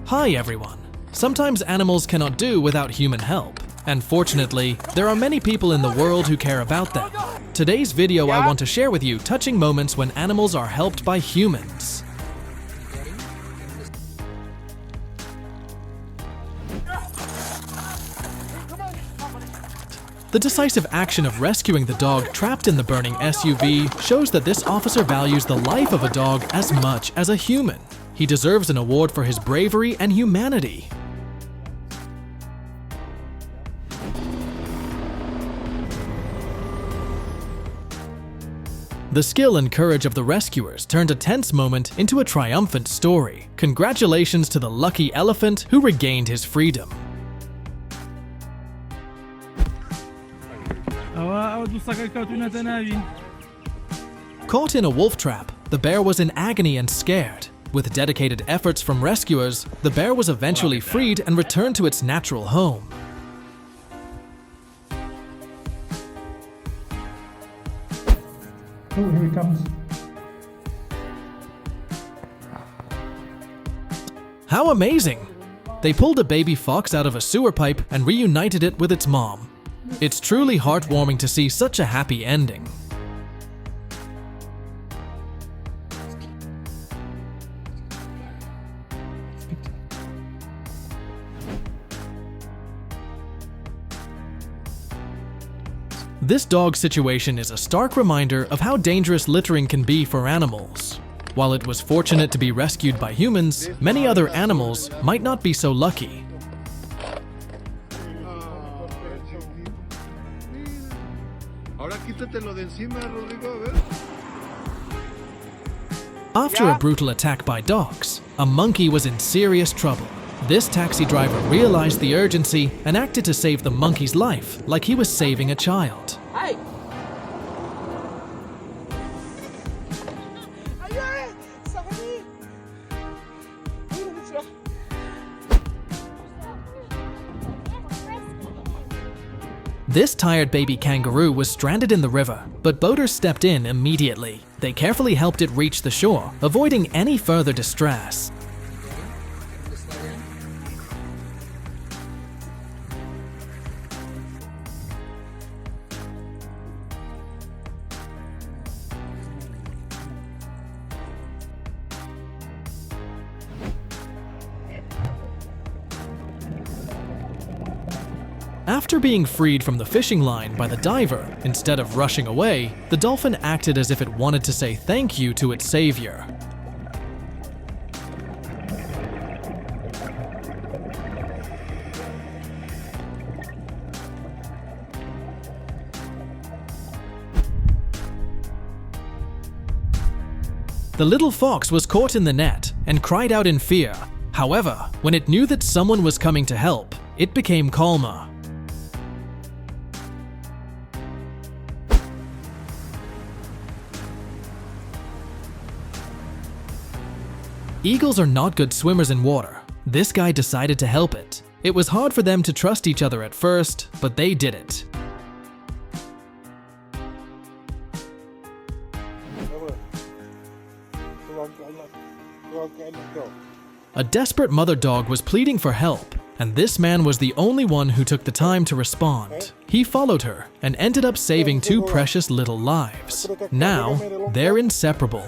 Hi everyone! Sometimes animals cannot do without human help, and fortunately, there are many people in the world who care about them. Today's video I want to share with you touching moments when animals are helped by humans. The decisive action of rescuing the dog trapped in the burning SUV shows that this officer values the life of a dog as much as a human. He deserves an award for his bravery and humanity. The skill and courage of the rescuers turned a tense moment into a triumphant story. Congratulations to the lucky elephant who regained his freedom. Caught in a wolf trap, the bear was in agony and scared. With dedicated efforts from rescuers, the bear was eventually freed and returned to its natural home. Oh, here he comes. How amazing! They pulled a baby fox out of a sewer pipe and reunited it with its mom. It's truly heartwarming to see such a happy ending. This dog situation is a stark reminder of how dangerous littering can be for animals. While it was fortunate to be rescued by humans, many other animals might not be so lucky. After a brutal attack by dogs, a monkey was in serious trouble. This taxi driver realized the urgency and acted to save the monkey's life like he was saving a child. Hey. This tired baby kangaroo was stranded in the river, but boaters stepped in immediately. They carefully helped it reach the shore, avoiding any further distress. After being freed from the fishing line by the diver, instead of rushing away, the dolphin acted as if it wanted to say thank you to its savior. The little fox was caught in the net and cried out in fear. However, when it knew that someone was coming to help, it became calmer. Eagles are not good swimmers in water. This guy decided to help it. It was hard for them to trust each other at first, but they did it. A desperate mother dog was pleading for help, and this man was the only one who took the time to respond. He followed her and ended up saving two precious little lives. Now, they're inseparable.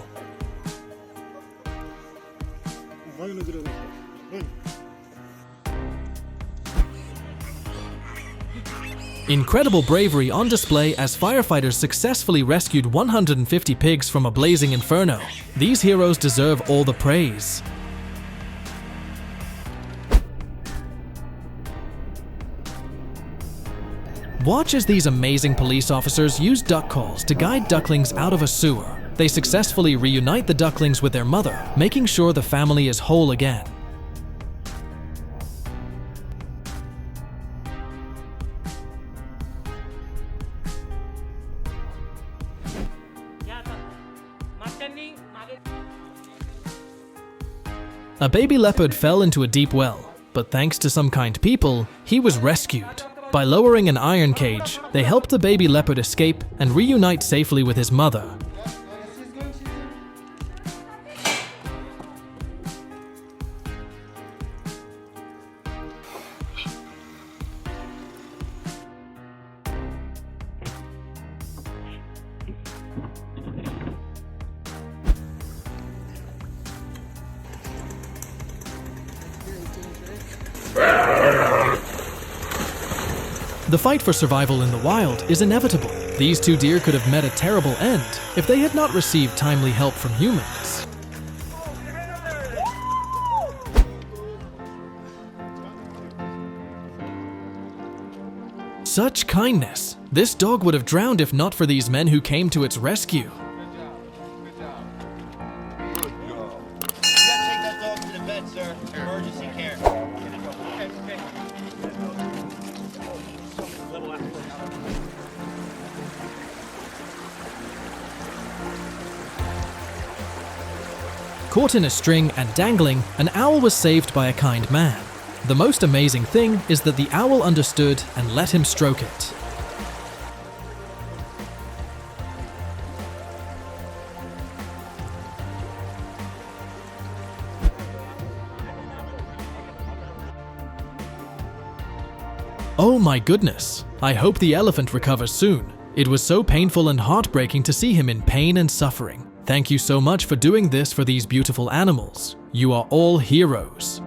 Incredible bravery on display as firefighters successfully rescued 150 pigs from a blazing inferno. These heroes deserve all the praise. Watch as these amazing police officers use duck calls to guide ducklings out of a sewer. They successfully reunite the ducklings with their mother, making sure the family is whole again. A baby leopard fell into a deep well, but thanks to some kind people, he was rescued. By lowering an iron cage, they helped the baby leopard escape and reunite safely with his mother. The fight for survival in the wild is inevitable. These two deer could have met a terrible end if they had not received timely help from humans. Such kindness! This dog would have drowned if not for these men who came to its rescue. Good job. Good job. You gotta take that dog to the vet, sir. Emergency care. Caught in a string and dangling, an owl was saved by a kind man. The most amazing thing is that the owl understood and let him stroke it. Oh my goodness! I hope the elephant recovers soon. It was so painful and heartbreaking to see him in pain and suffering. Thank you so much for doing this for these beautiful animals. You are all heroes.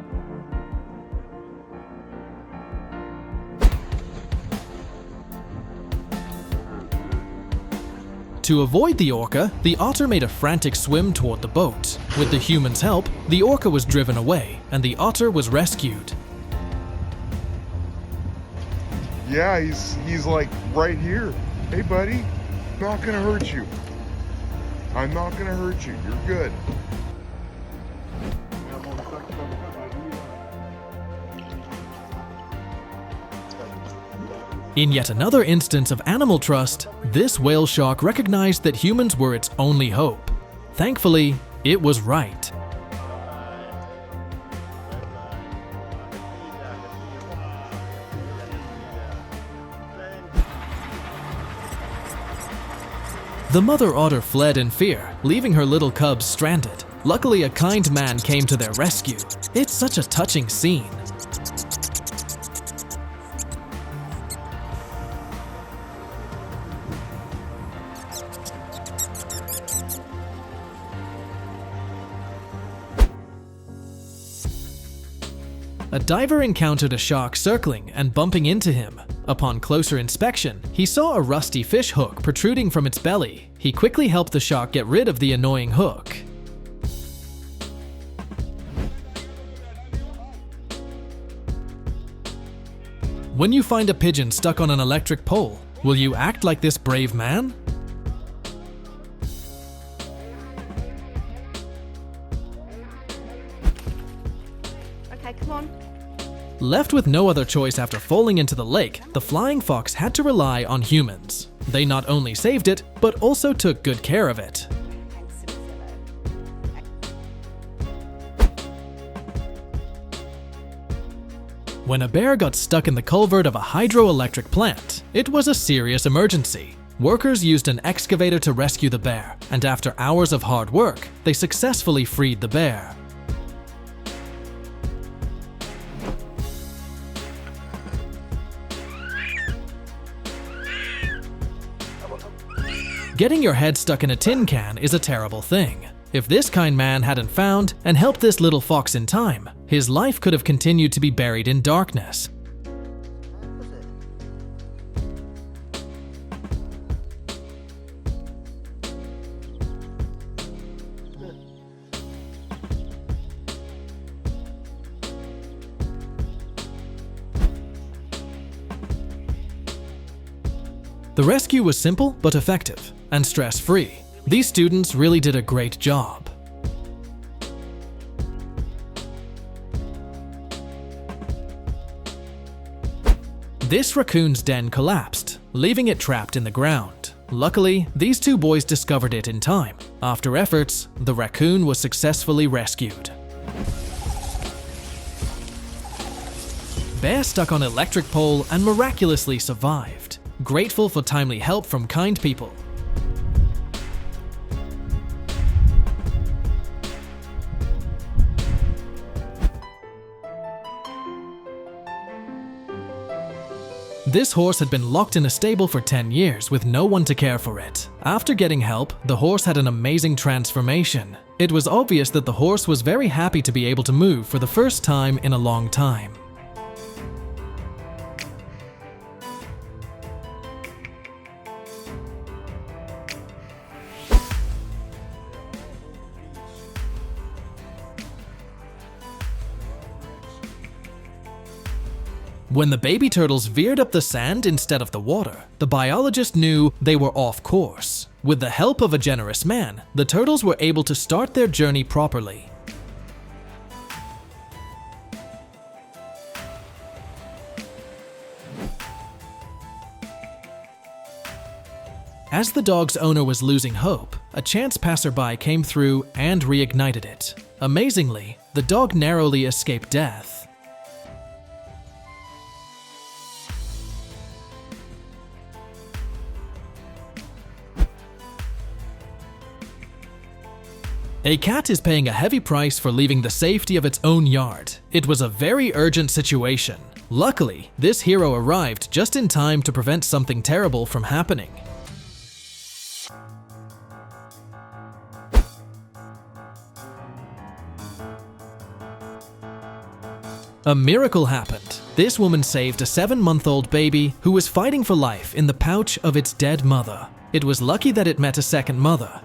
To avoid the orca, the otter made a frantic swim toward the boat. With the human's help, the orca was driven away, and the otter was rescued. Yeah, he's like right here. Hey buddy, I'm not gonna hurt you. I'm not gonna hurt you, you're good. In yet another instance of animal trust, this whale shark recognized that humans were its only hope. Thankfully, it was right. The mother otter fled in fear, leaving her little cubs stranded. Luckily, a kind man came to their rescue. It's such a touching scene. A diver encountered a shark circling and bumping into him. Upon closer inspection, he saw a rusty fish hook protruding from its belly. He quickly helped the shark get rid of the annoying hook. When you find a pigeon stuck on an electric pole, will you act like this brave man? Okay, come on. Left with no other choice after falling into the lake, the flying fox had to rely on humans. They not only saved it, but also took good care of it. When a bear got stuck in the culvert of a hydroelectric plant, it was a serious emergency. Workers used an excavator to rescue the bear, and after hours of hard work, they successfully freed the bear. Getting your head stuck in a tin can is a terrible thing. If this kind man hadn't found and helped this little fox in time, his life could have continued to be buried in darkness. The rescue was simple but effective and stress-free. These students really did a great job. This raccoon's den collapsed, leaving it trapped in the ground. Luckily, these two boys discovered it in time. After efforts, the raccoon was successfully rescued. Bear stuck on electric pole and miraculously survived. Grateful for timely help from kind people. This horse had been locked in a stable for 10 years with no one to care for it. After getting help, the horse had an amazing transformation. It was obvious that the horse was very happy to be able to move for the first time in a long time. When the baby turtles veered up the sand instead of the water, the biologist knew they were off course. With the help of a generous man, the turtles were able to start their journey properly. As the dog's owner was losing hope, a chance passerby came through and reignited it. Amazingly, the dog narrowly escaped death. A cat is paying a heavy price for leaving the safety of its own yard. It was a very urgent situation. Luckily, this hero arrived just in time to prevent something terrible from happening. A miracle happened. This woman saved a 7-month-old baby who was fighting for life in the pouch of its dead mother. It was lucky that it met a second mother.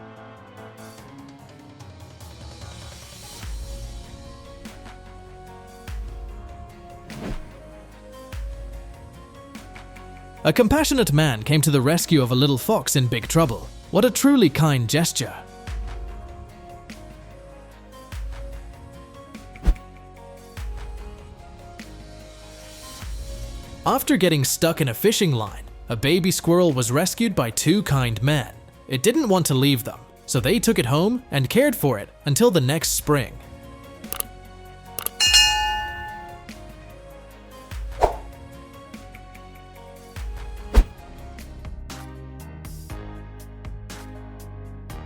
A compassionate man came to the rescue of a little fox in big trouble. What a truly kind gesture. After getting stuck in a fishing line, a baby squirrel was rescued by 2 kind men. It didn't want to leave them, so they took it home and cared for it until the next spring.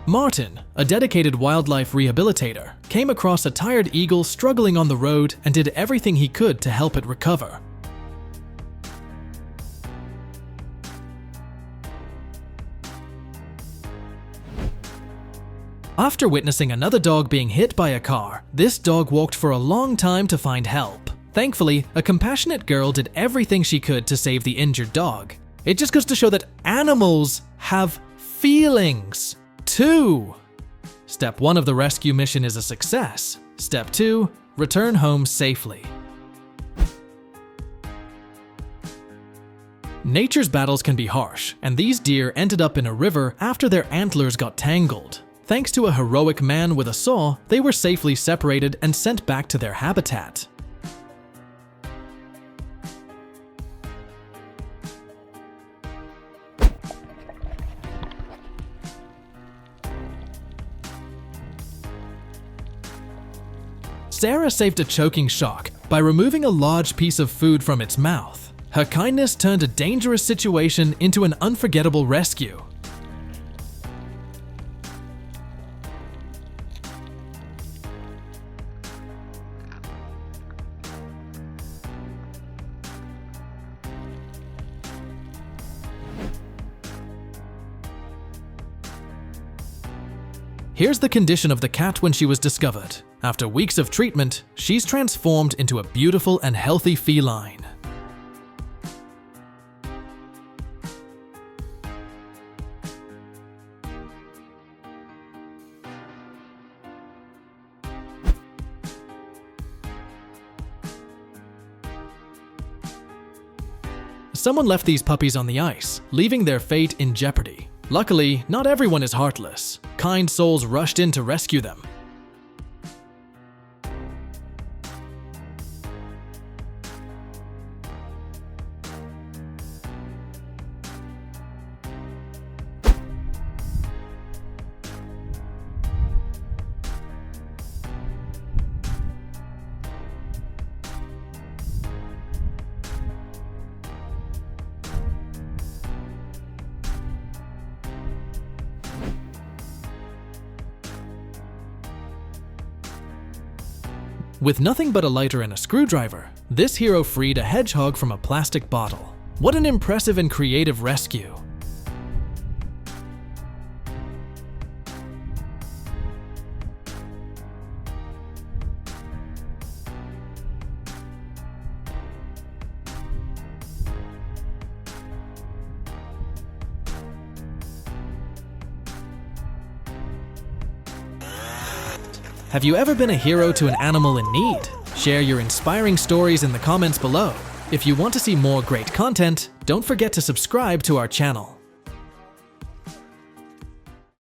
Martin, a dedicated wildlife rehabilitator, came across a tired eagle struggling on the road and did everything he could to help it recover. After witnessing another dog being hit by a car, this dog walked for a long time to find help. Thankfully, a compassionate girl did everything she could to save the injured dog. It just goes to show that animals have feelings too. Step 1 of the rescue mission is a success. Step 2, return home safely. Nature's battles can be harsh, and these deer ended up in a river after their antlers got tangled. Thanks to a heroic man with a saw, they were safely separated and sent back to their habitat. Sarah saved a choking shark by removing a large piece of food from its mouth. Her kindness turned a dangerous situation into an unforgettable rescue. Here's the condition of the cat when she was discovered. After weeks of treatment, she's transformed into a beautiful and healthy feline. Someone left these puppies on the ice, leaving their fate in jeopardy. Luckily, not everyone is heartless. Kind souls rushed in to rescue them. With nothing but a lighter and a screwdriver, this hero freed a hedgehog from a plastic bottle. What an impressive and creative rescue! Have you ever been a hero to an animal in need? Share your inspiring stories in the comments below. If you want to see more great content, don't forget to subscribe to our channel.